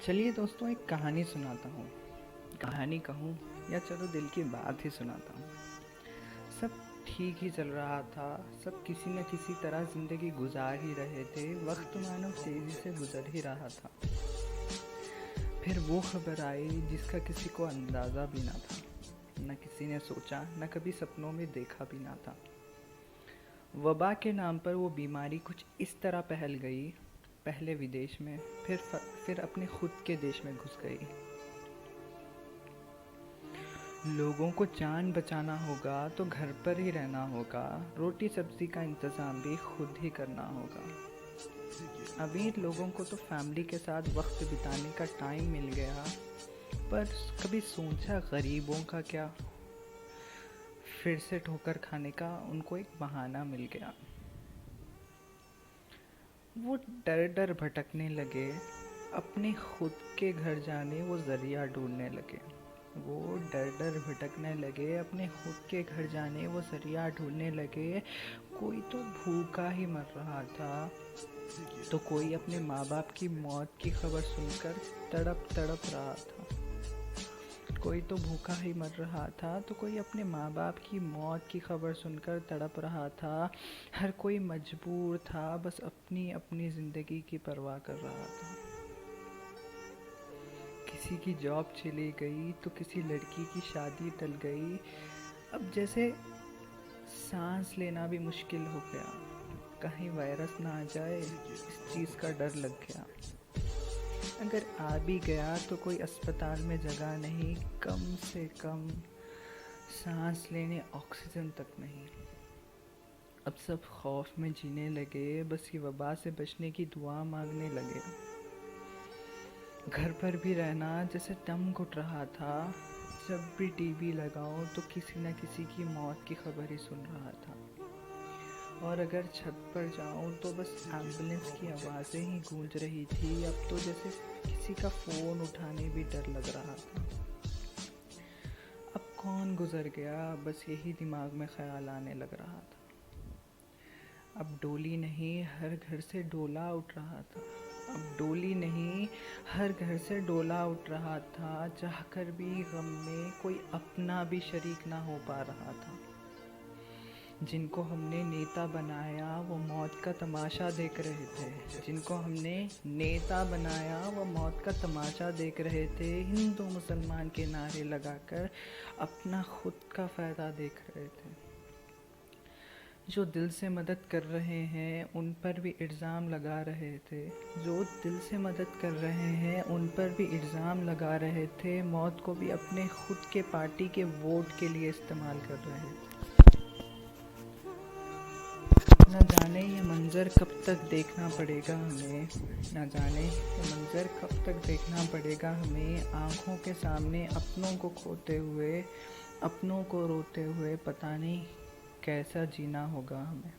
चलिए दोस्तों, एक कहानी सुनाता हूँ। कहानी कहूँ या चलो दिल की बात ही सुनाता हूँ। सब ठीक ही चल रहा था। सब किसी न किसी तरह ज़िंदगी गुजार ही रहे थे। वक्त मानो तेज़ी से गुजर ही रहा था। फिर वो खबर आई जिसका किसी को अंदाज़ा भी ना था। न किसी ने सोचा, न कभी सपनों में देखा भी ना था। वबा के नाम पर वो बीमारी कुछ इस तरह फैल गई। पहले विदेश में, फिर अपने खुद के देश में घुस गई। लोगों को जान बचाना होगा तो घर पर ही रहना होगा। रोटी सब्जी का इंतज़ाम भी खुद ही करना होगा। अमीर लोगों को तो फैमिली के साथ वक्त बिताने का टाइम मिल गया, पर कभी सोचा गरीबों का क्या? फिर से ठोकर खाने का उनको एक बहाना मिल गया। वो डर डर भटकने लगे। अपने खुद के घर जाने वो ज़रिया ढूंढने लगे। वो डर डर भटकने लगे। अपने खुद के घर जाने वो ज़रिया ढूंढने लगे। कोई तो भूखा ही मर रहा था, तो कोई अपने माँ बाप की मौत की खबर सुनकर तड़प तड़प रहा था। कोई तो भूखा ही मर रहा था, तो कोई अपने माँ बाप की मौत की खबर सुनकर तड़प रहा था। हर कोई मजबूर था, बस अपनी अपनी ज़िंदगी की परवाह कर रहा था। किसी की जॉब चली गई तो किसी लड़की की शादी टल गई। अब जैसे सांस लेना भी मुश्किल हो गया। कहीं वायरस ना आ जाए, इस चीज़ का डर लग गया। अगर आ भी गया तो कोई अस्पताल में जगह नहीं, कम से कम सांस लेने ऑक्सीजन तक नहीं। अब सब खौफ में जीने लगे, बस ये वबा से बचने की दुआ मांगने लगे। घर पर भी रहना जैसे दम घुट रहा था। जब भी टीवी लगाओ तो किसी न किसी की मौत की खबर ही सुन रहा था। और अगर छत पर जाऊं तो बस एम्बुलेंस की आवाज़ें ही गूंज रही थी। अब तो जैसे किसी का फ़ोन उठाने भी डर लग रहा था। अब कौन गुजर गया, बस यही दिमाग में ख्याल आने लग रहा था। अब डोली नहीं, हर घर से डोला उठ रहा था। अब डोली नहीं, हर घर से डोला उठ रहा था। चाहकर भी गम में कोई अपना भी शरीक ना हो पा रहा था। जिनको हमने नेता बनाया वो मौत का तमाशा देख रहे थे। जिनको हमने नेता बनाया वो मौत का तमाशा देख रहे थे। हिंदू मुसलमान के नारे लगाकर अपना खुद का फ़ायदा देख रहे थे। जो दिल से मदद कर रहे हैं उन पर भी इल्ज़ाम लगा रहे थे। जो दिल से मदद कर रहे हैं उन पर भी इल्ज़ाम लगा रहे थे। मौत को भी अपने खुद के पार्टी के वोट के लिए इस्तेमाल कर रहे थे। न जाने ये मंज़र कब तक देखना पड़ेगा हमें। न जाने ये मंज़र कब तक देखना पड़ेगा हमें। आँखों के सामने अपनों को खोते हुए, अपनों को रोते हुए, पता नहीं कैसा जीना होगा हमें।